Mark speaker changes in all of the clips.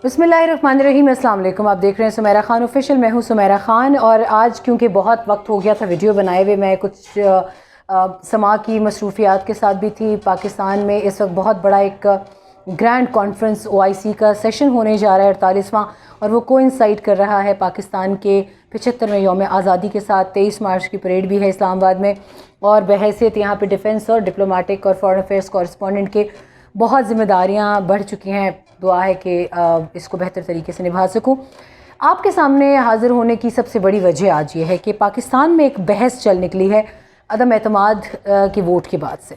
Speaker 1: बिस्मिल्लाहिर्रहमानिर्रहीम। अस्सलाम वालेकुम। आप देख रहे हैं सुमेरा खान ऑफिशियल। मैं हूं सुमेरा खान और आज क्योंकि बहुत वक्त हो गया था वीडियो बनाए हुए, मैं कुछ समा की मसरूफियात के साथ भी थी। पाकिस्तान में इस वक्त बहुत बड़ा एक ग्रैंड कॉन्फ्रेंस OIC का सेशन होने जा रहा है 48वां, और वो कोइंसाइड कर रहा है पाकिस्तान के 75वें यौम आज़ादी के साथ। 23 मार्च की परेड भी है इस्लामाबाद में, और बहैसियत यहाँ पे डिफेंस और डिप्लोमेटिक और फॉरेन अफेयर्स कॉरेस्पॉन्डेंट के बहुत ज़िम्मेदारियाँ बढ़ चुकी हैं। दुआ है कि इसको बेहतर तरीके से निभा सकूँ। आपके सामने हाज़िर होने की सबसे बड़ी वजह आज ये है कि पाकिस्तान में एक बहस चल निकली है अदम एतमाद की वोट के बाद से।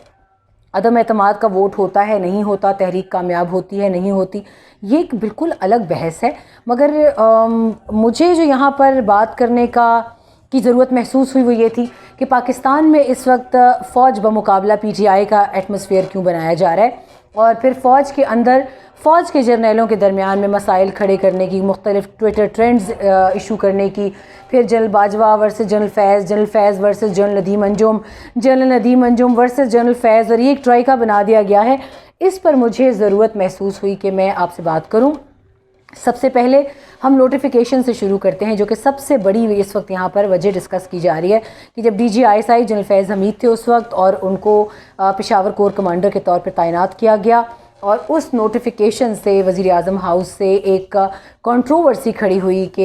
Speaker 1: अदम एतमाद का वोट होता है, नहीं होता, तहरीक कामयाब होती है, नहीं होती, ये एक बिल्कुल अलग बहस है। मगर मुझे जो यहाँ पर बात करने की ज़रूरत महसूस हुई वो ये थी कि पाकिस्तान में इस वक्त फ़ौज बमुकाबला PTI का एटमॉस्फेयर क्यों बनाया जा रहा है, और फिर फ़ौज के अंदर फ़ौज के जर्नैलों के दरमियान में मसाइल खड़े करने की, मुख्तलिफ ट्विटर ट्रेंड्स इशू करने की, फिर General Bajwa versus General Faiz, General Faiz versus General Nadeem Anjum, General Nadeem Anjum versus General Faiz, और ये एक ट्राइका बना दिया गया है। इस पर मुझे ज़रूरत महसूस हुई कि मैं आपसे बात करूँ। सबसे पहले हम नोटिफिकेशन से शुरू करते हैं, जो कि सबसे बड़ी इस वक्त यहाँ पर वजह डिस्कस की जा रही है कि जब DG ISI जनरल फैज़ हमीद थे उस वक्त, और उनको पेशावर कोर कमांडर के तौर पर तैनात किया गया, और उस नोटिफिकेशन से वज़ीर आज़म हाउस से एक कंट्रोवर्सी खड़ी हुई कि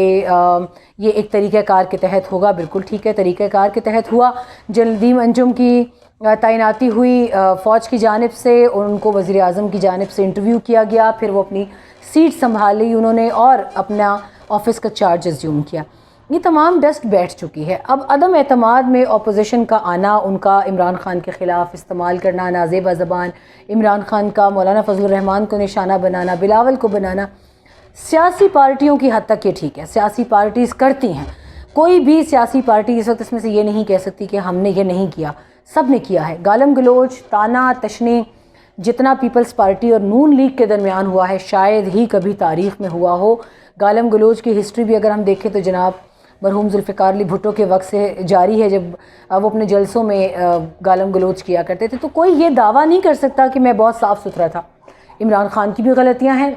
Speaker 1: ये एक तरीक़ाकार के तहत होगा। बिल्कुल ठीक है, तरीक़ाकार के तहत हुआ। जनरल नदीम अंजुम की तैनाती हुई फ़ौज की जानिब से, उनको वज़ीर आज़म की जानिब से इंटरव्यू किया गया, फिर वो अपनी सीट संभाली उन्होंने और अपना ऑफिस का चार्ज अज्यूम किया। ये तमाम डस्ट बैठ चुकी है। अब अदम एतमाद में अपोजिशन का आना, उनका इमरान खान के ख़िलाफ़ इस्तेमाल करना, नाज़ेबा ज़बान इमरान खान का मौलाना फजलुर रहमान को निशाना बनाना, बिलावल को बनाना, सियासी पार्टियों की हद तक ये ठीक है, सियासी पार्टीज़ करती हैं। कोई भी सियासी पार्टी इस वक्त इसमें से ये नहीं कह सकती कि हमने ये नहीं किया, सब ने किया है। गालम गलोच, ताना तशनी जितना पीपल्स पार्टी और नून लीग के दरमियान हुआ है, शायद ही कभी तारीख़ में हुआ हो। गालम गलोच की हिस्ट्री भी अगर हम देखें तो जनाब मरहूम जुल्फ़िकार अली भुट्टो के वक्त से जारी है, जब वो अपने जलसों में गालम गलोच किया करते थे। तो कोई ये दावा नहीं कर सकता कि मैं बहुत साफ़ सुथरा था। इमरान खान की भी गलतियाँ हैं,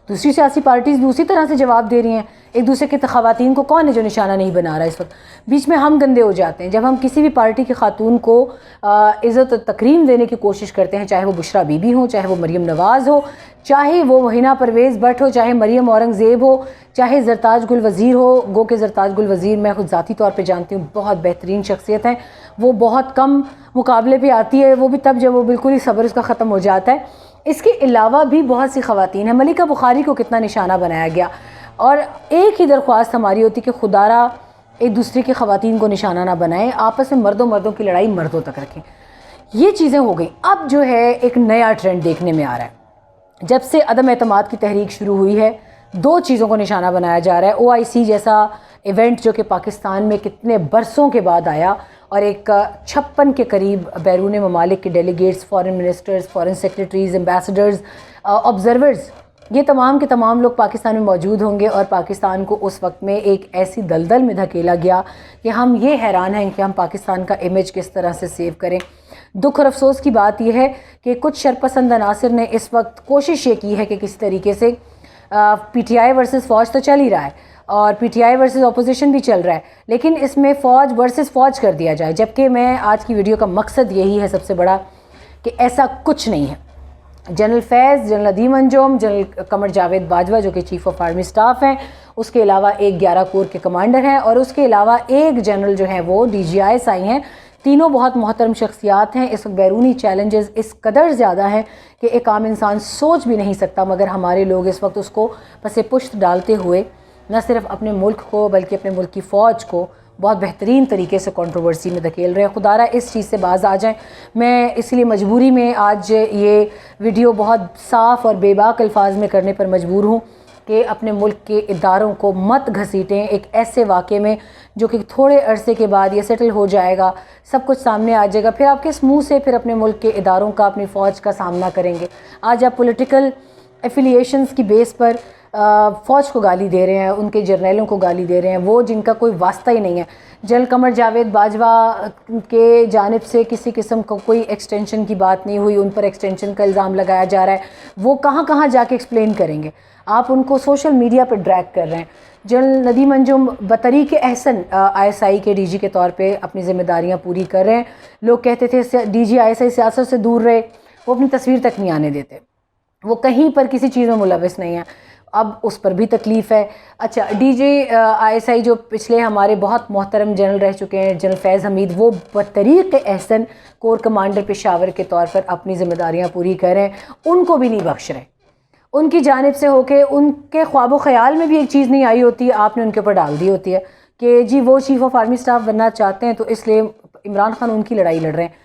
Speaker 1: दूसरी सियासी पार्टीज़ भी उसी तरह से जवाब दे रही हैं। एक दूसरे के ख़वातीन को कौन है जो निशाना नहीं बना रहा? इस वक्त बीच में हम गंदे हो जाते हैं जब हम किसी भी पार्टी की खातून को इज़्ज़त और तकरीम देने की कोशिश करते हैं, चाहे वो बुशरा बीबी हो, चाहे वो मरियम नवाज़ हो, चाहे वो हिना परवेज़ भट्ट हो, चाहे मरियम औरंगज़ेब हो, चाहे ज़रताज गुल वज़ीर हो। गो के ज़रताज गुल वज़ीर मैं खुद ज़ाती तौर पे जानती हूँ, बहुत बेहतरीन शख्सियत है। वो बहुत कम मुकाबले पे आती है, वो भी तब जब वो बिल्कुल ही सब्र उसका ख़त्म हो जाता है। इसके अलावा भी बहुत सी ख़वातीन हैं। मलिका बुखारी को कितना निशाना बनाया गया, और एक ही दरख्वास्त हमारी होती कि खुदारा एक दूसरे की ख़वातीन को निशाना ना बनाएं, आपस में मर्दों की लड़ाई मर्दों तक रखें। ये चीज़ें हो गई। अब जो है एक नया ट्रेंड देखने में आ रहा है। जब से अदम एतमाद की तहरीक शुरू हुई है, दो चीज़ों को निशाना बनाया जा रहा है। OIC जैसा इवेंट जो कि पाकिस्तान में कितने बरसों के बाद आया, और एक 56 के करीब बैरून ममालिक के delegates, foreign ministers, foreign secretaries, ambassadors, observers, ये तमाम के तमाम लोग पाकिस्तान में मौजूद होंगे। और पाकिस्तान को उस वक्त में एक ऐसी दलदल में धकेला गया कि हम ये हैरान हैं कि हम पाकिस्तान का इमेज किस तरह से सेव करें। दुख और अफसोस की बात यह है कि कुछ शरपसंद अनासिर ने इस वक्त कोशिश ये की है कि किसी तरीके से PTI वर्सेस फ़ौज तो चल ही रहा है, और PTI वर्सेस अपोजिशन भी चल रहा है, लेकिन इसमें फ़ौज वर्सेस फ़ौज कर दिया जाए। जबकि मैं आज की वीडियो का मकसद यही है सबसे बड़ा कि ऐसा कुछ नहीं है। General Faiz, general Nadeem Anjum, general Qamar Javed Bajwa जो कि चीफ़ ऑफ आर्मी स्टाफ हैं, उसके अलावा एक 11 कोर के कमांडर हैं, और उसके अलावा एक जनरल जो है वो DG ISI हैं। तीनों बहुत मोहतरम शख्सियात हैं। इस वक्त बैरूनी चैलेंजेस इस कदर ज़्यादा हैं कि एक आम इंसान सोच भी नहीं सकता, मगर हमारे लोग इस वक्त उसको पसे पुश्त डालते हुए न सिर्फ अपने मुल्क को बल्कि अपने मुल्क की फ़ौज को बहुत बेहतरीन तरीके से कंट्रोवर्सी में धकेल रहे हैं। खुदारा इस चीज़ से बाज आ जाएं। मैं इसलिए मजबूरी में आज ये वीडियो बहुत साफ़ और बेबाक अल्फाज में करने पर मजबूर हूँ कि अपने मुल्क के इदारों को मत घसीटें एक ऐसे वाक़े में जो कि थोड़े अरसे के बाद ये सेटल हो जाएगा, सब कुछ सामने आ जाएगा, फिर आप किस मुँह से फिर अपने मुल्क के इदारों का, अपनी फ़ौज का सामना करेंगे। आज आप पॉलिटिकल ایفیلیشنز کی بیس پر فوج کو گالی دے رہے ہیں, ان کے جرنیلوں کو گالی دے رہے ہیں, وہ جن کا کوئی واسطہ ہی نہیں ہے. جنرل قمر جاوید باجوہ کے جانب سے کسی قسم کا کوئی ایکسٹینشن کی بات نہیں ہوئی, ان پر ایکسٹینشن کا الزام لگایا جا رہا ہے. وہ کہاں کہاں جا کے ایکسپلین کریں گے؟ آپ ان کو سوشل میڈیا پہ ڈریگ کر رہے ہیں. جنرل ندیم انجم بطریق احسن ISI کے DG کے طور پہ اپنی ذمہ داریاں پوری کر رہے ہیں. لوگ کہتے تھے DG ISI سیاست سے دور رہے, وہ اپنی تصویر تک نہیں آنے دیتے, وہ کہیں پر کسی چیز میں ملوث نہیں ہیں. اب اس پر بھی تکلیف ہے. اچھا, DG ISI جو پچھلے ہمارے بہت محترم جنرل رہ چکے ہیں, جنرل فیض حمید, وہ بطریق احسن کور کمانڈر پشاور کے طور پر اپنی ذمہ داریاں پوری کر رہے ہیں, ان کو بھی نہیں بخش رہے. ان کی جانب سے ہو کے ان کے خواب و خیال میں بھی ایک چیز نہیں آئی ہوتی, آپ نے ان کے اوپر ڈال دی ہوتی ہے کہ جی وہ چیف آف آرمی اسٹاف بننا چاہتے ہیں تو اس لیے عمران خان ان کی لڑائی لڑ رہے ہیں.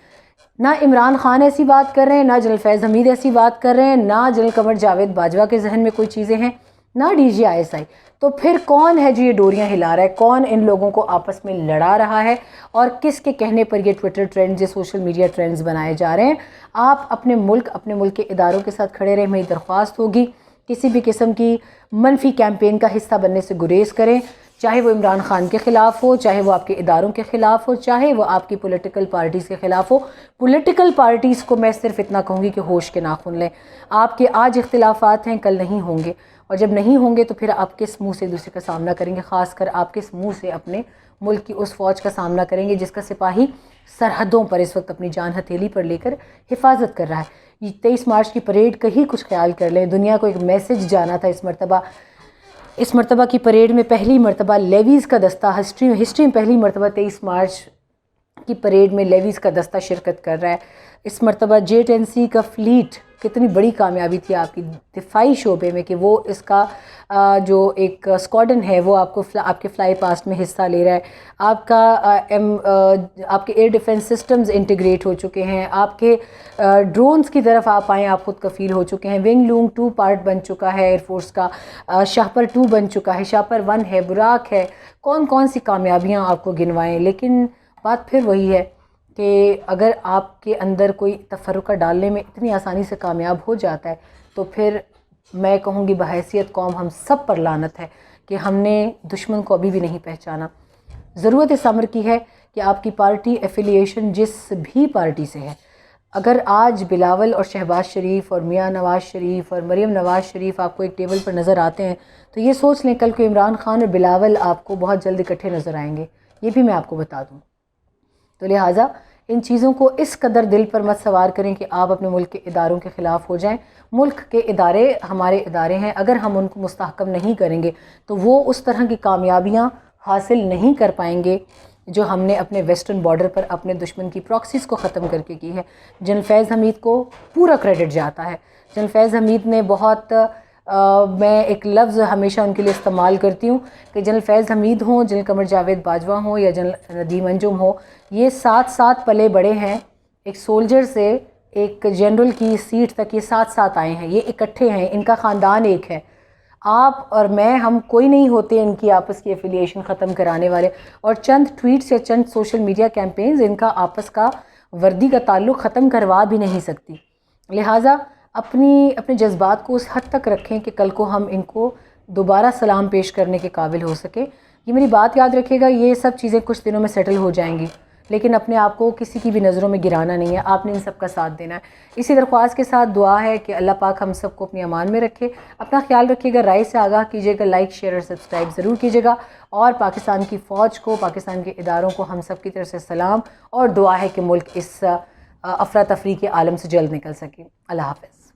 Speaker 1: نہ عمران خان ایسی بات کر رہے ہیں, نہ جنرل فیض حمید ایسی بات کر رہے ہیں, نہ جنرل قمر جاوید باجوہ کے ذہن میں کوئی چیزیں ہیں, نہ DG ISI. تو پھر کون ہے جو یہ ڈوریاں ہلا رہا ہے؟ کون ان لوگوں کو آپس میں لڑا رہا ہے؟ اور کس کے کہنے پر یہ ٹویٹر ٹرینڈز, یہ سوشل میڈیا ٹرینڈز بنائے جا رہے ہیں؟ آپ اپنے ملک کے اداروں کے ساتھ کھڑے رہیں. میری درخواست ہوگی کسی بھی قسم کی منفی کیمپین کا حصہ بننے سے گریز کریں, چاہے وہ عمران خان کے خلاف ہو, چاہے وہ آپ کے اداروں کے خلاف ہو, چاہے وہ آپ کی پولیٹیکل پارٹیز کے خلاف ہو. پولیٹیکل پارٹیز کو میں صرف اتنا کہوں گی کہ ہوش کے ناخن لیں. آپ کے آج اختلافات ہیں, کل نہیں ہوں گے, اور جب نہیں ہوں گے تو پھر آپ کس منہ سے دوسرے کا سامنا کریں گے؟ خاص کر آپ کس منہ سے اپنے ملک کی اس فوج کا سامنا کریں گے جس کا سپاہی سرحدوں پر اس وقت اپنی جان ہتھیلی پر لے کر حفاظت کر رہا ہے. یہ 23 مارچ کی پریڈ کا ہی کچھ خیال کر لیں. دنیا کو ایک میسج جانا تھا اس مرتبہ کی پریڈ میں. پہلی مرتبہ لیویز کا دستہ ہسٹری میں پہلی مرتبہ 23 مارچ کی پریڈ میں لیویز کا دستہ شرکت کر رہا ہے. اس مرتبہ J-10C کا فلیٹ کتنی بڑی کامیابی تھی آپ کی دفاعی شعبے میں کہ وہ اس کا جو ایک اسکواڈن ہے وہ آپ کے فلائی پاسٹ میں حصہ لے رہا ہے. آپ کے ایئر ڈیفنس سسٹمز انٹیگریٹ ہو چکے ہیں, آپ کے ڈرونز کی طرف آپ آئیں, آپ خود کفیل ہو چکے ہیں. ونگ لونگ 2 پارٹ بن چکا ہے ایئر فورس کا, شاہپر 2 بن چکا ہے, شاہپر 1 ہے, براک ہے. کون سی کامیابیاں آپ کو گنوائیں. لیکن بات پھر وہی ہے کہ اگر آپ کے اندر کوئی تفرقہ ڈالنے میں اتنی آسانی سے کامیاب ہو جاتا ہے تو پھر میں کہوں گی بحیثیت قوم ہم سب پر لعنت ہے کہ ہم نے دشمن کو ابھی بھی نہیں پہچانا. ضرورت اس امر کی ہے کہ آپ کی پارٹی ایفیلیشن جس بھی پارٹی سے ہے, اگر آج بلاول اور شہباز شریف اور میاں نواز شریف اور مریم نواز شریف آپ کو ایک ٹیبل پر نظر آتے ہیں تو یہ سوچ لیں کل کو عمران خان اور بلاول آپ کو بہت جلد اکٹھے نظر آئیں گے. یہ بھی میں آپ کو بتا دوں. تو لہٰذا ان چیزوں کو اس قدر دل پر مت سوار کریں کہ آپ اپنے ملک کے اداروں کے خلاف ہو جائیں. ملک کے ادارے ہمارے ادارے ہیں, اگر ہم ان کو مستحکم نہیں کریں گے تو وہ اس طرح کی کامیابیاں حاصل نہیں کر پائیں گے جو ہم نے اپنے ویسٹرن بارڈر پر اپنے دشمن کی پراکسیز کو ختم کر کے کی ہے. جنرل فیض حمید کو پورا کریڈٹ جاتا ہے. جنرل فیض حمید نے بہت میں ایک لفظ ہمیشہ ان کے لیے استعمال کرتی ہوں کہ جنرل فیض حمید ہوں, جنرل قمر جاوید باجوہ ہوں یا جنرل ندیم انجم ہو, یہ ساتھ پلے بڑے ہیں. ایک سولجر سے ایک جنرل کی سیٹ تک یہ ساتھ آئے ہیں, یہ اکٹھے ہیں, ان کا خاندان ایک ہے. آپ اور میں ہم کوئی نہیں ہوتے ان کی آپس کی ایفیلیشن ختم کرانے والے, اور چند ٹویٹس یا چند سوشل میڈیا کیمپینز ان کا آپس کا وردی کا تعلق ختم کروا بھی نہیں سکتی. لہٰذا اپنے جذبات کو اس حد تک رکھیں کہ کل کو ہم ان کو دوبارہ سلام پیش کرنے کے قابل ہو سکے. یہ میری بات یاد رکھیے گا, یہ سب چیزیں کچھ دنوں میں سیٹل ہو جائیں گی, لیکن اپنے آپ کو کسی کی بھی نظروں میں گرانا نہیں ہے. آپ نے ان سب کا ساتھ دینا ہے. اسی درخواست کے ساتھ دعا ہے کہ اللہ پاک ہم سب کو اپنی امان میں رکھے. اپنا خیال رکھیے گا, رائے سے آگاہ کیجیے گا, لائک شیئر اور سبسکرائب ضرور کیجیے گا, اور پاکستان کی فوج کو, پاکستان کے اداروں کو ہم سب کی طرف سے سلام اور دعا ہے کہ ملک اس افراتفری کے عالم سے جلد نکل سکے. اللہ حافظ.